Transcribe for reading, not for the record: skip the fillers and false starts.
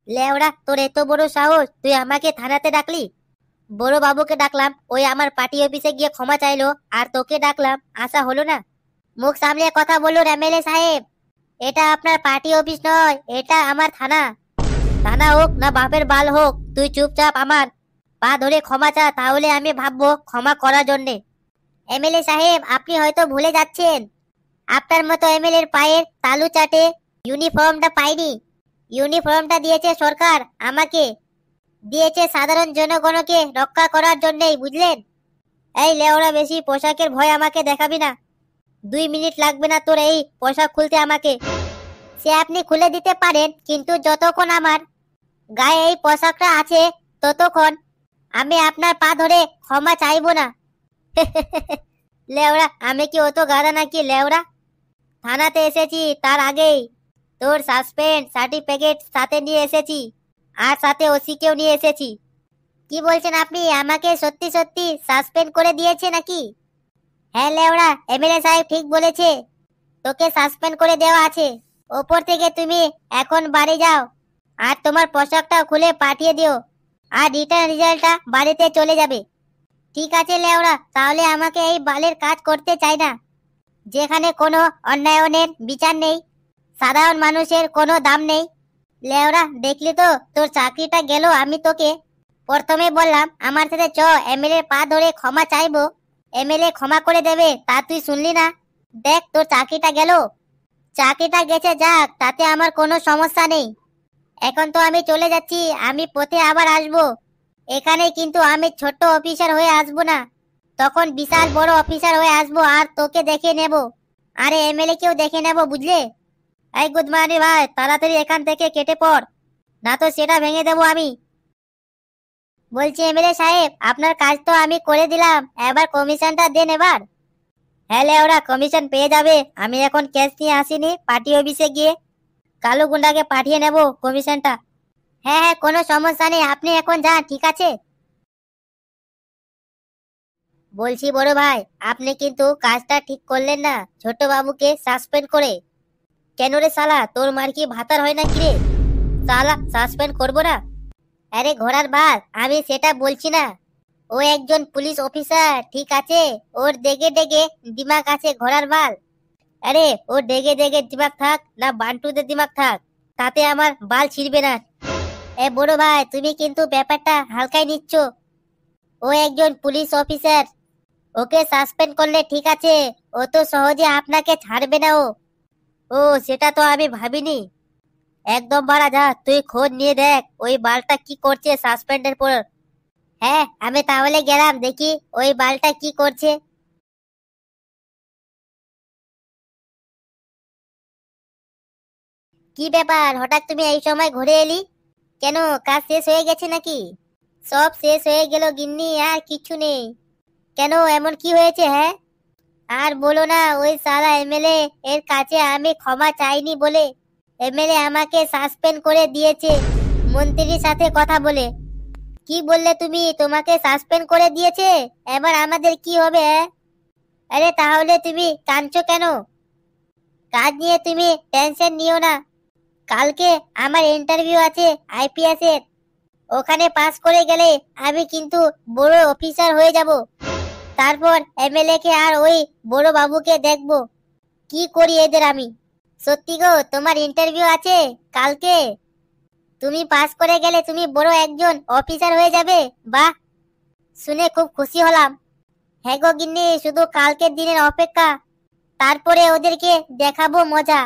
লেওড়া, তোর এত বড় সাহস, তুই আমাকে থানাতে ডাকলি? বড় বাবুকে ডাকলাম, ওই আমার পার্টি অফিসে গিয়ে ক্ষমা চাইলো, আর তোকে ডাকলাম, আশা হলো না? মুখ সামলে কথা বলুন এমএলএ সাহেব, এটা আপনার পার্টি অফিস নয়, এটা আমার থানা। থানা হোক না বাপের বাল হোক, তুই চুপচাপ আমার পা ধরে ক্ষমা চা, তাহলে আমি ভাববো ক্ষমা করার জন্যে। এমএলএ সাহেব, আপনি হয়তো ভুলে যাচ্ছেন, আপনার মতো এমএলএ এর পায়ের তালু চাটে ইউনিফর্মটা পাইনি। ইউনিফর্মটা দিয়েছে সরকার, আমাকে দিয়েছে সাধারণ জনগণকে রক্ষা করার জন্যই, বুঝলেন? এই লেওড়া, বেশি পোশাকের ভয় আমাকে দেখাবি না। 2 মিনিট লাগবে না তোর এই পোশাক খুলতে আমাকে। সে আপনি খুলে দিতে পারেন, কিন্তু যতক্ষণ আমার গায়ে এই পোশাকটা আছে ততক্ষণ আমি আপনার পা ধরে ক্ষমা চাইবো না। লেওড়া, আমি কি অত গাধা নাকি লেওড়া? থানাতে এসেছি তার আগেই তোর সাসপেন্ড সার্টিফিকেট সাথে নিয়ে এসেছি, আর সাথে ওসিকেও নিয়ে এসেছি। কি বলছেন আপনি? আমাকে সত্যি সত্যি সাসপেন্ড করে দিয়েছে নাকি? হ্যাঁ লেওড়া, এমএলএ সাহেব ঠিক বলেছে, তোকে সাসপেন্ড করে দেওয়া আছে। ওপর থেকে তুমি এখন বাড়ি যাও, আর তোমার পোশাকটা খুলে পাঠিয়ে দিও, আর রিটার্ন রেজাল্টটা বাড়িতে চলে যাবে। ঠিক আছে লেওড়া, তাহলে আমাকে এই বালের কাজ করতে চাই না, যেখানে কোনো অন্যায়ের বিচার নেই, সাধারণ মানুষের কোনো দাম নেই। লেওড়া, দেখলি তো তোর চাকরিটা গেল। আমি তোকে প্রথমে বললাম আমার সাথে চ, এমএলএ পা ধরে ক্ষমা চাইবো, এমএলএ ক্ষমা করে দেবে, তা তুই শুনলি না। দেখ তোর চাকরিটা গেল। চাকরিটা গেছে যাক, তাতে আমার কোনো সমস্যা নেই। এখন তো আমি চলে যাচ্ছি, আমি পথে আবার আসবো। এখানে কিন্তু আমি ছোট্ট অফিসার হয়ে আসবো না, তখন বিশাল বড় অফিসার হয়ে আসবো, আর তোকে দেখে নেব, আরে এমএলএ কেও দেখে নেব, বুঝলে? এই গুদমানি ভাই, তাড়াতাড়ি এখান থেকে কেটে পড়, না তো সেটা ভেঙে দেবো আমি। বলছি এমএলএ সাহেব, আপনার কাজ তো আমি করে দিলাম, এবার কমিশনটা দেন এবার। হ্যাঁ ওরা কমিশন পেয়ে যাবে, আমি এখন ক্যাশ নিয়ে আসিনি, পার্টি অফিসে গিয়ে কালো গুন্ডাকে পাঠিয়ে নেব কমিশনটা। হ্যাঁ হ্যাঁ, কোনো সমস্যা নেই, আপনি এখন যান, ঠিক আছে? বলছি বড় ভাই, আপনি কিন্তু কাজটা ঠিক করলেন না, ছোট বাবুকে সাসপেন্ড করে। কেন রে শালা, তোর মার কি ভাতার হয় না কি রে? শালা সাসপেন্ড করবো না? আরে ঘোড়ার বাল, আমি সেটা বলছি না। ও একজন পুলিশ অফিসার, ঠিক আছে? ওর ডেগে ডেগে দিমাগ আছে ঘোড়ার বাল। আরে ওর ডেগে ডেগে দিমাগ থাক না বান্টুদের দিমাগ থাক, তাতে আমার বাল ছিড়বে না। এ বড় ভাই, তুমি কিন্তু ব্যাপারটা হালকাই নিচ্ছ। ও একজন পুলিশ অফিসার, ওকে সাসপেন্ড করলে ঠিক আছে, ও তো সহজে আপনাকে ছাড়বে না। ও সেটা তো আমি ভাবিনি। একদম বাড়া যা, তুই খোঁজ নিয়ে দেখ ওই বালটা কি করছে সাসপেন্ডের পর। হ্যাঁ, আমি তাহলে গেলাম, দেখি ওই বালটা কি করছে। কি ব্যাপার, হঠাৎ তুমি এই সময় ঘুরে এলি কেন? কাজ শেষ হয়ে গেছে নাকি? সব শেষ হয়ে গেল গিন্নি, আর কিছু নেই। কেন, এমন কি হয়েছে? হ্যাঁ, আর বলো না, ওই সালা এমএলএ এর কাছে আমি ক্ষমা চাইনি বলে এমএলএ আমাকে সাসপেন্ড করে দিয়েছে মন্ত্রীর সাথে কথা বলে। কি বললে তুমি? তোমাকে সাসপেন্ড করে দিয়েছে? এবার আমাদের কি হবে? আরে তাহলে তুমি কাঁদছো কেন? কাজ নিয়ে তুমি টেনশন নিও না, কালকে আমার ইন্টারভিউ আছে আইপিএস এর, ওখানে পাস করে গেলে আমি কিন্তু বড় অফিসার হয়ে যাব। তারপর এমএলএ কে আর ওই বড় বাবুকে দেখবো কি করি এদের আমি। সত্যি গো, তোমার ইন্টারভিউ আছে কালকে? তুমি পাস করে গেলে তুমি বড় একজন অফিসার হয়ে যাবে? বাহ, শুনে খুব খুশি হলাম। হ্যাঁ গো গিন্নি, শুধু কালকের দিনের অপেক্ষা, তারপরে ওদেরকে দেখাবো মজা।